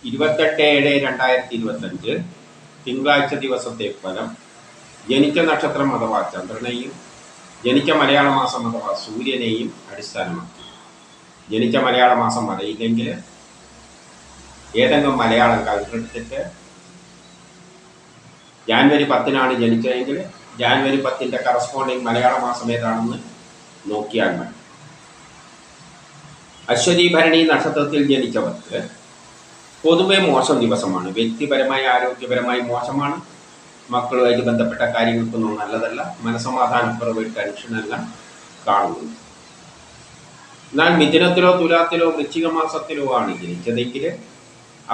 28/7/2025 തിങ്കളാഴ്ച ദിവസത്തെ ഫലം. ജനിച്ച നക്ഷത്രം അഥവാ ചന്ദ്രനെയും ജനിച്ച മലയാള മാസം അഥവാ സൂര്യനെയും അടിസ്ഥാനമാക്കി. ജനിച്ച മലയാള മാസം അറിയില്ലെങ്കിൽ ഏതെങ്കിലും മലയാളം കണക്കെടുത്തിട്ട് ജാനുവരി 10-നാണ് ജനിച്ചതെങ്കിൽ ജാനുവരി 10-ൻ്റെ കറസ്പോണ്ടിങ് മലയാള മാസം ഏതാണെന്ന് നോക്കിയാൽ മതി. അശ്വതി ഭരണി നക്ഷത്രത്തിൽ ജനിച്ചവർക്ക് പൊതുവെ മോശം ദിവസമാണ്. വ്യക്തിപരമായി ആരോഗ്യപരമായി മോശമാണ്. മക്കളുമായിട്ട് ബന്ധപ്പെട്ട കാര്യങ്ങൾക്കൊന്നും നല്ലതല്ല. മനസ്സമാധാനക്കുറവ്, ടെൻഷനെല്ലാം കാണുന്നു. എന്നാൽ മിഥുനത്തിലോ തുലാത്തിലോ വൃശ്ചിക മാസത്തിലോ ആണ് ജനിച്ചതെങ്കിൽ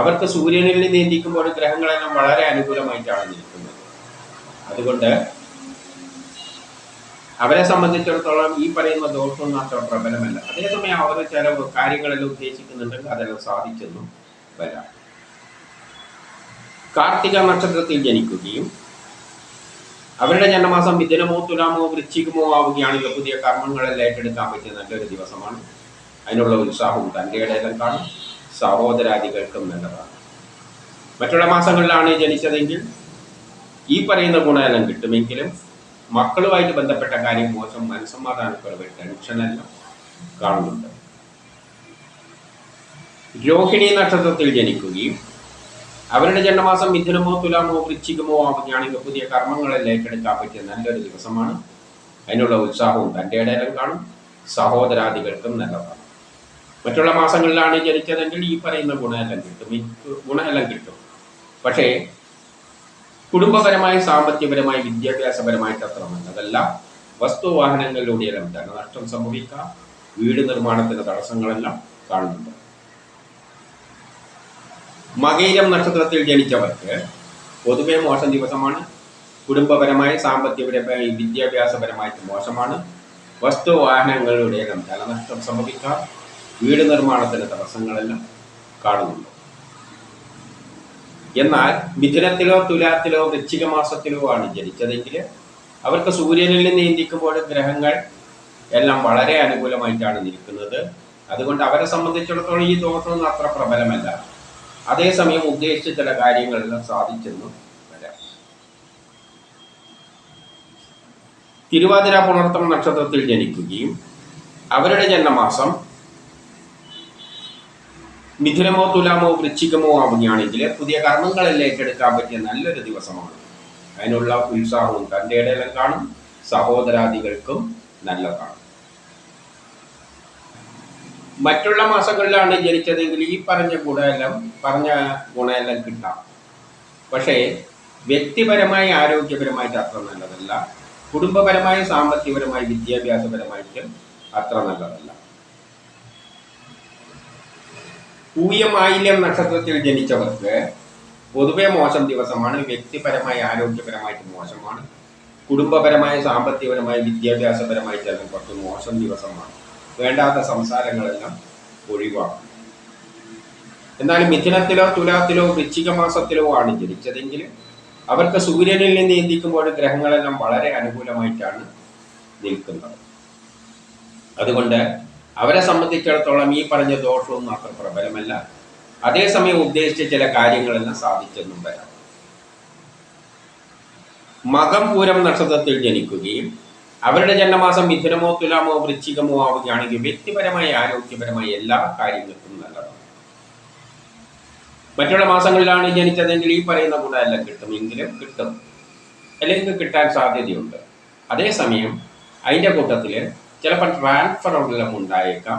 അവർക്ക് സൂര്യനിൽ നിയന്ത്രിക്കുമ്പോൾ ഗ്രഹങ്ങളെല്ലാം വളരെ അനുകൂലമായിട്ടാണ് നിൽക്കുന്നത്. അതുകൊണ്ട് അവരെ സംബന്ധിച്ചിടത്തോളം ഈ പറയുന്ന ദോഷമൊന്നും അത്ര പ്രബലമല്ല. അതേസമയം അവർ ചില കാര്യങ്ങളെല്ലാം ഉദ്ദേശിക്കുന്നുണ്ടെങ്കിൽ അതെല്ലാം സാധിച്ചെന്നും വരാം. കാർത്തിക നക്ഷത്രത്തിൽ ജനിക്കുകയും അവരുടെ ജന്മമാസം മിഥുനമോ തുലാമോ വൃശ്ചികമോ ആവുകയാണെങ്കിൽ പുതിയ കർമ്മങ്ങളെല്ലാം ഏറ്റെടുക്കാൻ പറ്റിയ നല്ലൊരു ദിവസമാണ്. അതിനുള്ള ഉത്സാഹവും തൻ്റെ ഇടയിലും കാണും. സഹോദരാദികൾക്കും നല്ലതാണ്. മറ്റുള്ള മാസങ്ങളിലാണ് ജനിച്ചതെങ്കിൽ ഈ പറയുന്ന ഗുണമെല്ലാം കിട്ടുമെങ്കിലും മക്കളുമായിട്ട് ബന്ധപ്പെട്ട കാര്യം മോശം, മനസ്സമാധാനക്കുറവ്, ടെൻഷനെല്ലാം കാണുന്നുണ്ട്. രോഹിണി നക്ഷത്രത്തിൽ ജനിക്കുകയും അവരുടെ ജന്മമാസം മിഥുനമോ തുലാമോ വൃശ്ചികമോ ആവുകയാണെങ്കിൽ പുതിയ കർമ്മങ്ങളെല്ലാം ഏറ്റെടുക്കാൻ പറ്റിയ നല്ലൊരു ദിവസമാണ്. അതിനുള്ള ഉത്സാഹവും തൻ്റെ ഇടയിലും കാണും. സഹോദരാദികൾക്കും നല്ലതാണ്. മറ്റുള്ള മാസങ്ങളിലാണ് ജനിച്ചതെങ്കിൽ ഈ പറയുന്ന ഗുണമെല്ലാം കിട്ടും. പക്ഷേ കുടുംബപരമായി, സാമ്പത്തികപരമായി, വിദ്യാഭ്യാസപരമായിട്ട് അത്ര നല്ലതല്ല. വസ്തുവാഹനങ്ങളിലൂടെയെല്ലാം ധനനഷ്ടം സംഭവിക്കാം. വീട് നിർമ്മാണത്തിന് തടസ്സങ്ങളെല്ലാം കാണുന്നുണ്ട്. മകയിരം നക്ഷത്രത്തിൽ ജനിച്ചവർക്ക് പൊതുവെ മോശം ദിവസമാണ്. കുടുംബപരമായി, സാമ്പത്തികപരമായി, വിദ്യാഭ്യാസപരമായിട്ട് മോശമാണ്. വസ്തുവാഹനങ്ങളിലൂടെയെല്ലാം ധനനഷ്ടം സംഭവിക്കാം. വീട് നിർമ്മാണത്തിന് തടസ്സങ്ങളെല്ലാം കാണുന്നുണ്ട്. എന്നാൽ മിഥുനത്തിലോ തുലാത്തിലോ വൃശ്ചിക മാസത്തിലോ ആണ് ജനിച്ചതെങ്കിൽ അവർക്ക് സൂര്യനിൽ നിയന്ത്രിക്കുമ്പോൾ ഗ്രഹങ്ങൾ എല്ലാം വളരെ അനുകൂലമായിട്ടാണ് നിൽക്കുന്നത്. അതുകൊണ്ട് അവരെ സംബന്ധിച്ചിടത്തോളം ഈ ദോഷമൊന്നും അത്ര പ്രബലമല്ല. അതേസമയം ഉദ്ദേശിച്ച ചില കാര്യങ്ങളെല്ലാം സാധിച്ചെന്നും വരാം. തിരുവാതിര പുണർത്തം നക്ഷത്രത്തിൽ ജനിക്കുകയും അവരുടെ ജന്മമാസം മിഥുനമോ തുലാമോ വൃശ്ചികമോ ആവുകയാണെങ്കിൽ പുതിയ കർമ്മങ്ങളെല്ലാം ഏറ്റെടുക്കാൻ പറ്റിയ നല്ലൊരു ദിവസമാണ്. അതിനുള്ള ഉത്സാഹവും തൻ്റെ ഇടയിലും കാണും. സഹോദരാദികൾക്കും നല്ലതാണ്. മറ്റുള്ള മാസങ്ങളിലാണ് ജനിച്ചതെങ്കിൽ ഈ പറഞ്ഞ ഗുണമെല്ലാം കിട്ടാം. പക്ഷേ വ്യക്തിപരമായി, ആരോഗ്യപരമായിട്ട് അത്ര നല്ലതല്ല. കുടുംബപരമായി, സാമ്പത്തികപരമായി, വിദ്യാഭ്യാസപരമായിട്ടും അത്ര നല്ലതല്ല. പൂയം ആയില്യം നക്ഷത്രത്തിൽ ജനിച്ചവർക്ക് പൊതുവെ മോശം ദിവസമാണ്. വ്യക്തിപരമായി, ആരോഗ്യപരമായിട്ട് മോശമാണ്. കുടുംബപരമായി, സാമ്പത്തികപരമായി, വിദ്യാഭ്യാസപരമായിട്ടെല്ലാം കുറച്ച് മോശം ദിവസമാണ്. വേണ്ടാത്ത സംസാരങ്ങളെല്ലാം ഒഴിവാക്കും. എന്നാൽ മിഥുനത്തിലോ തുലാത്തിലോ വൃശ്ചിക മാസത്തിലോ ആണ് ജനിച്ചതെങ്കിൽ അവർക്ക് സൂര്യനിൽ നിന്ന് ചിന്തിക്കുമ്പോൾ ഗ്രഹങ്ങളെല്ലാം വളരെ അനുകൂലമായിട്ടാണ് നിൽക്കുന്നത്. അതുകൊണ്ട് അവരെ സംബന്ധിച്ചിടത്തോളം ഈ പറഞ്ഞ ദോഷമൊന്നും അത്ര പ്രബലമല്ല. അതേസമയം ഉദ്ദേശിച്ച ചില കാര്യങ്ങളെല്ലാം സാധിച്ചെന്നും വരാം. മകം പൂരം നക്ഷത്രത്തിൽ ജനിക്കുകയും അവരുടെ ജന്മമാസം മിഥുനമോ തുലാമോ വൃശ്ചികമോ ആവുകയാണെങ്കിൽ വ്യക്തിപരമായി, ആരോഗ്യപരമായി എല്ലാ കാര്യങ്ങൾക്കും നല്ലതാണ്. മറ്റുള്ള മാസങ്ങളിലാണ് ജനിച്ചതെങ്കിൽ ഈ പറയുന്ന ഗുണമെല്ലാം കിട്ടുമെങ്കിലും അല്ലെങ്കിൽ കിട്ടാൻ സാധ്യതയുണ്ട്. അതേസമയം അതിൻ്റെ കൂട്ടത്തിൽ ചിലപ്പോൾ ട്രാൻസ്ഫറെല്ലാം ഉണ്ടായേക്കാം.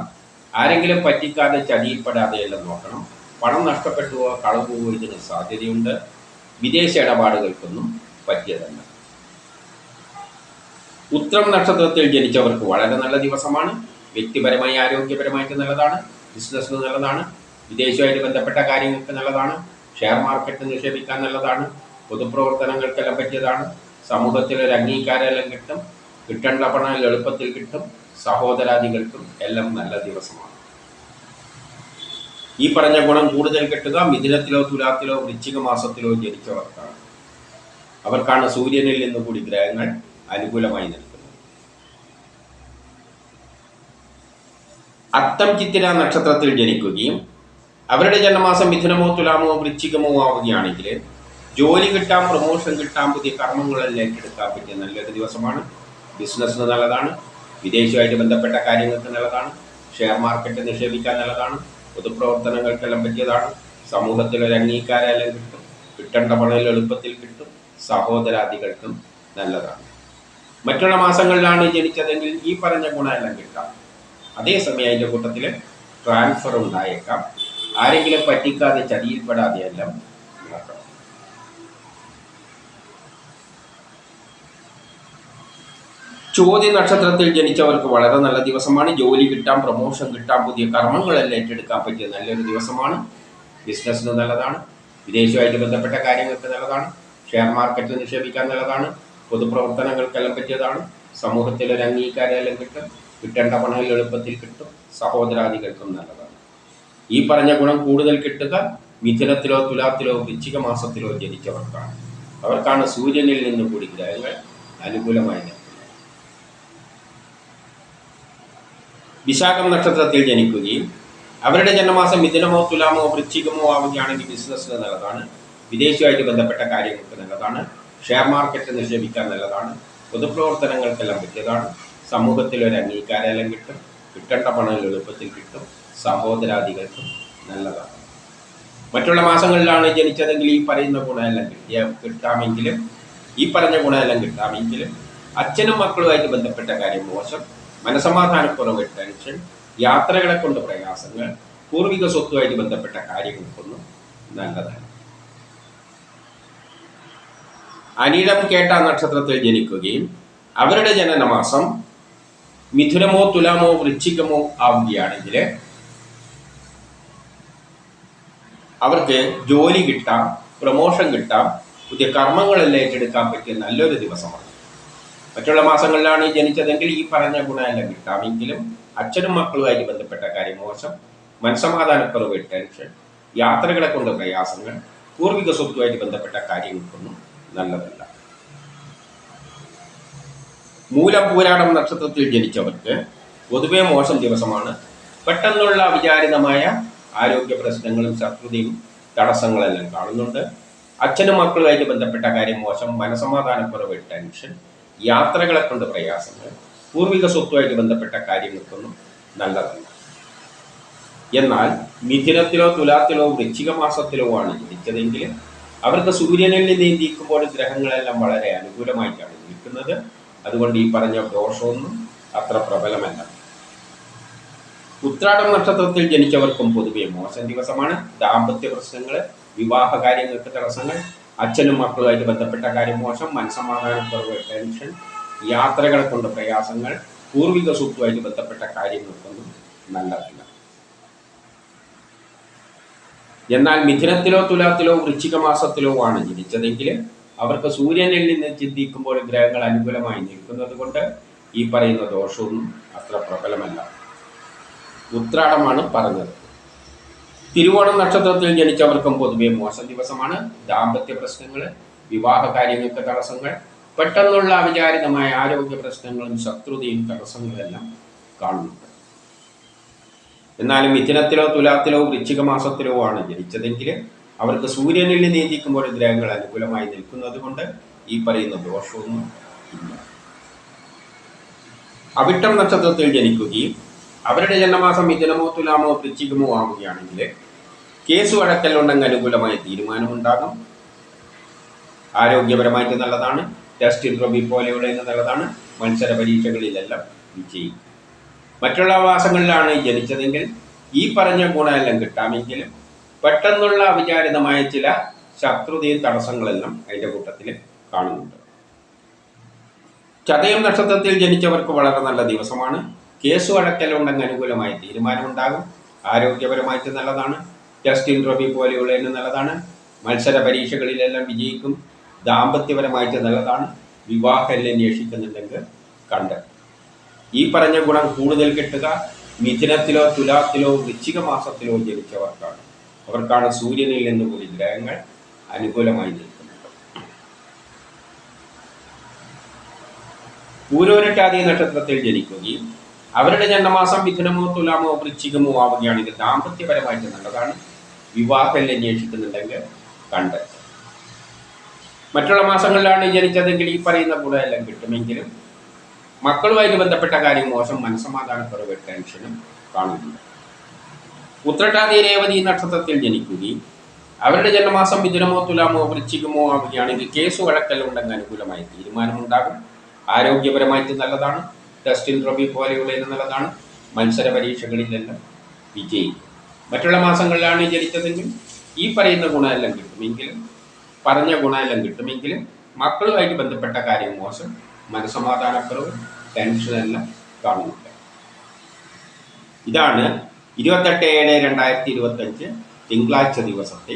ആരെങ്കിലും പറ്റിക്കാതെ, ചതിയിൽപ്പെടാതെ എല്ലാം നോക്കണം. പണം നഷ്ടപ്പെട്ടുവോ കളവ് പോവോ ഇതിന് സാധ്യതയുണ്ട്. വിദേശ ഇടപാടുകൾക്കൊന്നും പറ്റിയതല്ല. ഉത്രം നക്ഷത്രത്തിൽ ജനിച്ചവർക്ക് വളരെ നല്ല ദിവസമാണ്. വ്യക്തിപരമായി, ആരോഗ്യപരമായിട്ട് നല്ലതാണ്. ബിസിനസ്സിന് നല്ലതാണ്. വിദേശവുമായിട്ട് ബന്ധപ്പെട്ട കാര്യങ്ങൾക്ക് നല്ലതാണ്. ഷെയർ മാർക്കറ്റ് നിക്ഷേപിക്കാൻ നല്ലതാണ്. പൊതുപ്രവർത്തനങ്ങൾക്കെല്ലാം പറ്റിയതാണ്. സമൂഹത്തിലൊരു അംഗീകാരമെല്ലാം കിട്ടും. കിട്ടേണ്ട പണം എളുപ്പത്തിൽ കിട്ടും. സഹോദരാദികൾക്കും എല്ലാം നല്ല ദിവസമാണ്. ഈ പറഞ്ഞ ഗുണം കൂടുതൽ കിട്ടുക മിഥുനത്തിലോ തുലാത്തിലോ വൃശ്ചിക മാസത്തിലോ ജനിച്ചവർക്കാണ്. അവർക്കാണ് സൂര്യനിൽ നിന്ന് കൂടി ഗ്രഹങ്ങൾ അനുകൂലമായി നിൽക്കുന്നത്. അത്തം ചിത്തിര നക്ഷത്രത്തിൽ ജനിക്കുകയും അവരുടെ ജന്മമാസം മിഥുനമോ തുലാമോ വൃശ്ചികമോ ആവുകയാണെങ്കിൽ ജോലി കിട്ടാം, പ്രൊമോഷൻ കിട്ടാം, പുതിയ കർമ്മങ്ങളെല്ലാം ഏറ്റെടുക്കാൻ പറ്റിയ നല്ലൊരു ദിവസമാണ്. ബിസിനസ്സിന് നല്ലതാണ്, വിദേശവുമായിട്ട് ബന്ധപ്പെട്ട കാര്യങ്ങൾക്ക് നല്ലതാണ്, ഷെയർ മാർക്കറ്റ് നിക്ഷേപിക്കാൻ നല്ലതാണ്, പൊതുപ്രവർത്തനങ്ങൾക്കെല്ലാം പറ്റിയതാണ്, സമൂഹത്തിലൊരു അംഗീകാരമെല്ലാം കിട്ടും, കിട്ടേണ്ട പണം എളുപ്പത്തിൽ കിട്ടും, സഹോദരാദികൾക്കും നല്ലതാണ്. മറ്റുള്ള മാസങ്ങളിലാണ് ജനിച്ചതെങ്കിൽ ഈ പറഞ്ഞ ഗുണമെല്ലാം കിട്ടാം. അതേസമയം അതിൻ്റെ കൂട്ടത്തിൽ ട്രാൻസ്ഫർ ഉണ്ടായേക്കാം. ആരെങ്കിലും പറ്റിക്കാതെ ചതിയിൽപ്പെടാതെ എല്ലാം നോക്കണം. ചോദ്യ നക്ഷത്രത്തിൽ ജനിച്ചവർക്ക് വളരെ നല്ല ദിവസമാണ്. ജോലി കിട്ടാം, പ്രൊമോഷൻ കിട്ടാം, പുതിയ കർമ്മങ്ങളെല്ലാം ഏറ്റെടുക്കാൻ പറ്റിയ നല്ലൊരു ദിവസമാണ്. ബിസിനസ്സിന് നല്ലതാണ്, വിദേശവുമായിട്ട് ബന്ധപ്പെട്ട കാര്യങ്ങൾക്ക് നല്ലതാണ്, ഷെയർ മാർക്കറ്റിൽ നിക്ഷേപിക്കാൻ നല്ലതാണ്, പൊതുപ്രവർത്തനങ്ങൾക്കെല്ലാം പറ്റിയതാണ്, സമൂഹത്തിലൊരു അംഗീകാരമെല്ലാം കിട്ടും, കിട്ടേണ്ട പണം എളുപ്പത്തിൽ കിട്ടും, സഹോദരാദികൾക്കും നല്ലതാണ്. ഈ പറഞ്ഞ ഗുണം കൂടുതൽ കിട്ടുക മിഥുനത്തിലോ തുലാത്തിലോ വൃശ്ചിക മാസത്തിലോ ജനിച്ചവർക്കാണ്. അവർക്കാണ് സൂര്യനിൽ നിന്ന് കൂടി ഗ്രഹങ്ങൾ അനുകൂലമായി നിൽക്കുന്നത്. വിശാഖം നക്ഷത്രത്തിൽ ജനിക്കുകയും അവരുടെ ജന്മമാസം മിഥുനമോ തുലാമോ വൃശ്ചികമോ ആവുകയാണെങ്കിൽ ബിസിനസ്സിന് നല്ലതാണ്, വിദേശവുമായിട്ട് ബന്ധപ്പെട്ട കാര്യങ്ങൾക്ക് നല്ലതാണ്, ഷെയർ മാർക്കറ്റ് നിക്ഷേപിക്കാൻ നല്ലതാണ്, പൊതുപ്രവർത്തനങ്ങൾക്കെല്ലാം പറ്റിയതാണ്, സമൂഹത്തിലൊരു അംഗീകാരമെല്ലാം കിട്ടും, കിട്ടേണ്ട പണം എളുപ്പത്തിൽ കിട്ടും, സഹോദരാദികൾക്കും നല്ലതാണ്. മറ്റുള്ള മാസങ്ങളിലാണ് ജനിച്ചതെങ്കിൽ ഈ പറയുന്ന ഗുണമെല്ലാം കിട്ടാമെങ്കിലും അച്ഛനും മക്കളുമായിട്ട് ബന്ധപ്പെട്ട കാര്യം മോശം, മനസമാധാനക്കുറവ്, ടെൻഷൻ, യാത്രകളെ കൊണ്ട് പ്രയാസങ്ങൾ, പൂർവിക സ്വത്തുമായിട്ട് ബന്ധപ്പെട്ട കാര്യങ്ങൾക്കൊന്നും നല്ലതാണ്. അനിഴം കേട്ട നക്ഷത്രത്തിൽ ജനിക്കുകയും അവരുടെ ജനനമാസം മിഥുനമോ തുലാമോ വൃശ്ചികമോ ആവുകയാണെങ്കിൽ അവർക്ക് ജോലി കിട്ടാം, പ്രൊമോഷൻ കിട്ടാം, പുതിയ കർമ്മങ്ങളെല്ലാം ഏറ്റെടുക്കാൻ പറ്റിയ നല്ലൊരു ദിവസമാണ്. മറ്റുള്ള മാസങ്ങളിലാണ് ജനിച്ചതെങ്കിൽ ഈ പറഞ്ഞ ഗുണമെല്ലാം കിട്ടാമെങ്കിലും അച്ഛനും മക്കളുമായിട്ട് ബന്ധപ്പെട്ട കാര്യം മോശം, മനസമാധാനക്കുറവ്, ടെൻഷൻ, യാത്രകളെ കൊണ്ട് പ്രയാസങ്ങൾ, പൂർവിക സ്വത്തുമായിട്ട് ബന്ധപ്പെട്ട കാര്യങ്ങൾക്കൊന്നും നല്ലതല്ല. മൂലം പൂരാടം നക്ഷത്രത്തിൽ ജനിച്ചവർക്ക് പൊതുവെ മോശം ദിവസമാണ്. പെട്ടെന്നുള്ള അവിചാരിതമായ ആരോഗ്യ പ്രശ്നങ്ങളും ശത്രുതയും തടസ്സങ്ങളെല്ലാം കാണുന്നുണ്ട്. അച്ഛനും മക്കളുമായിട്ട് ബന്ധപ്പെട്ട കാര്യം മോശം, മനസമാധാനക്കുറവ്, ടെൻഷൻ, യാത്രകളെ കൊണ്ട് പ്രയാസങ്ങൾ, പൂർവിക സ്വത്തുമായിട്ട് ബന്ധപ്പെട്ട കാര്യങ്ങൾക്കൊന്നും നല്ലതല്ല. എന്നാൽ മിഥുനത്തിലോ തുലാത്തിലോ വൃശ്ചിക മാസത്തിലോ ആണ് ജനിച്ചതെങ്കിൽ അവർക്ക് സൂര്യനിൽ നീന്തിക്കുമ്പോൾ ഗ്രഹങ്ങളെല്ലാം വളരെ അനുകൂലമായിട്ടാണ് നിൽക്കുന്നത്. അതുകൊണ്ട് ഈ പറഞ്ഞ ദോഷമൊന്നും അത്ര പ്രബലമല്ല. ഉത്രാടം നക്ഷത്രത്തിൽ ജനിച്ചവർക്കും പൊതുവെ മോശം ദിവസമാണ്. ദാമ്പത്യ പ്രശ്നങ്ങൾ, വിവാഹ കാര്യങ്ങൾക്ക് തടസ്സങ്ങൾ, അച്ഛനും മക്കളുമായിട്ട് ബന്ധപ്പെട്ട കാര്യം മോശം, മനസമാധാനക്കുറവ്, ടെൻഷൻ, യാത്രകളെ കൊണ്ട് പ്രയാസങ്ങൾ, പൂർവിക സ്വത്തുമായിട്ട് ബന്ധപ്പെട്ട കാര്യങ്ങൾക്കൊന്നും നല്ലതല്ല. എന്നാൽ മിഥുനത്തിലോ തുലാത്തിലോ വൃശ്ചിക മാസത്തിലോ ആണ് ജനിച്ചതെങ്കിൽ അവർക്ക് സൂര്യനിൽ നിന്ന് ചിന്തിക്കുമ്പോൾ ഗ്രഹങ്ങൾ അനുകൂലമായി നിൽക്കുന്നത് കൊണ്ട് ഈ പറയുന്ന ദോഷമൊന്നും അത്ര പ്രബലമല്ല. ഉത്രാടമാണ് പറഞ്ഞത്. തിരുവോണം നക്ഷത്രത്തിൽ ജനിച്ചവർക്കും പൊതുവെ മോശം ദിവസമാണ്. ദാമ്പത്യ പ്രശ്നങ്ങൾ, വിവാഹ കാര്യങ്ങൾക്ക് തടസ്സങ്ങൾ, പെട്ടെന്നുള്ള അവിചാരിതമായ ആരോഗ്യ പ്രശ്നങ്ങളും ശത്രുതയും തടസ്സങ്ങളെല്ലാം കാണുന്നുണ്ട്. എന്നാലും മിഥുനത്തിലോ തുലാത്തിലോ വൃശ്ചിക മാസത്തിലോ ആണ് ജനിച്ചതെങ്കിൽ അവർക്ക് സൂര്യനിൽ നീന്തിക്കുമ്പോൾ ഗ്രഹങ്ങൾ അനുകൂലമായി നിൽക്കുന്നത് കൊണ്ട് ഈ പറയുന്ന ദോഷമൊന്നും ഇല്ല. അവിട്ടം നക്ഷത്രത്തിൽ ജനിക്കുകയും അവരുടെ ജന്മമാസം മിഥുനമോ തുലാമോ വൃശ്ചികമോ ആവുകയാണെങ്കിൽ കേസ് വഴക്കലുണ്ടെങ്കിൽ അനുകൂലമായ തീരുമാനമുണ്ടാകും. ആരോഗ്യപരമായിട്ട് നല്ലതാണ്. ടെസ്റ്റ് ഇന്റർവ്യൂ പോലെയുള്ള നല്ലതാണ്. മത്സര പരീക്ഷകളിലെല്ലാം വിജയിക്കും. മറ്റുള്ള മാസങ്ങളിലാണ് ജനിച്ചതെങ്കിൽ ഈ പറഞ്ഞ ഗുണമെല്ലാം കിട്ടാമെങ്കിലും പെട്ടെന്നുള്ള അവിചാരിതമായ ചില ശത്രുതയും തടസ്സങ്ങളെല്ലാം അതിൻ്റെ കൂട്ടത്തിൽ കാണുന്നുണ്ട്. ചതയം നക്ഷത്രത്തിൽ ജനിച്ചവർക്ക് വളരെ നല്ല ദിവസമാണ്. കേസ് വഴക്കലുണ്ടെങ്കിൽ അനുകൂലമായ തീരുമാനമുണ്ടാകും. ആരോഗ്യപരമായിട്ട് നല്ലതാണ്. ടെസ്റ്റ് ഇന്റർവ്യൂ പോലെയുള്ള നല്ലതാണ്. മത്സര പരീക്ഷകളിലെല്ലാം വിജയിക്കും. ദാമ്പത്യപരമായിട്ട് നല്ലതാണ്. വിവാഹം അന്വേഷിക്കുന്നുണ്ടെങ്കിൽ കണ്ടെത്തും. ഈ പറഞ്ഞ ഗുണം കൂടുതൽ കിട്ടുക മിഥുനത്തിലോ തുലാത്തിലോ വൃശ്ചിക മാസത്തിലോ ജനിച്ചവർക്കാണ്. അവർക്കാണ് സൂര്യനിൽ നിന്ന് കൂടി ഗ്രഹങ്ങൾ അനുകൂലമായി നിൽക്കുന്നത്. പൂരോരട്ടാതി നക്ഷത്രത്തിൽ ജനിക്കുകയും അവരുടെ ജന്മമാസം മിഥുനമോ തുലാമോ വൃശ്ചികമോ ആവുകയാണെങ്കിൽ ദാമ്പത്യപരമായിട്ട് നല്ലതാണ്. വിവാഹം അന്വേഷിക്കുന്നുണ്ടെങ്കിൽ കണ്ടെത്തുക. മറ്റുള്ള മാസങ്ങളിലാണ് ജനിച്ചതെങ്കിൽ ഈ പറയുന്ന ഗുണമെല്ലാം കിട്ടുമെങ്കിലും മക്കളുമായിട്ട് ബന്ധപ്പെട്ട കാര്യം മോശം, മനസ്സമാധാനക്കുറവ്, ടെൻഷനും കാണുന്നുണ്ട്. ഉത്രട്ടാതി രേവതി നക്ഷത്രത്തിൽ ജനിക്കുകയും അവരുടെ ജന്മമാസം മിഥുനമോ തുലാമോ വൃശ്ചികമോ ആവുകയാണെങ്കിൽ കേസ് വഴക്കെല്ലാം ഉണ്ടെങ്കിൽ അനുകൂലമായ തീരുമാനമുണ്ടാകും. ആരോഗ്യപരമായിട്ട് നല്ലതാണ്. ടെസ്റ്റ് ഇൻ്റർവ്യൂ പോലെയുള്ളതിന് നല്ലതാണ്. മത്സര പരീക്ഷകളിലെല്ലാം വിജയിക്കും. മറ്റുള്ള മാസങ്ങളിലാണ് ജനിച്ചതെങ്കിൽ ഈ പറയുന്ന ഗുണമെല്ലാം കിട്ടുമെങ്കിലും പറഞ്ഞ ഗുണമെല്ലാം കിട്ടുമെങ്കിലും മക്കളുമായിട്ട് ബന്ധപ്പെട്ട കാര്യം മോശം, മനസ്സമാധാനക്കുറവ്, ടെൻഷനെല്ലാം കാണുന്നുണ്ട്. ഇതാണ് 28/7/2025 തിങ്കളാഴ്ച ദിവസത്തെ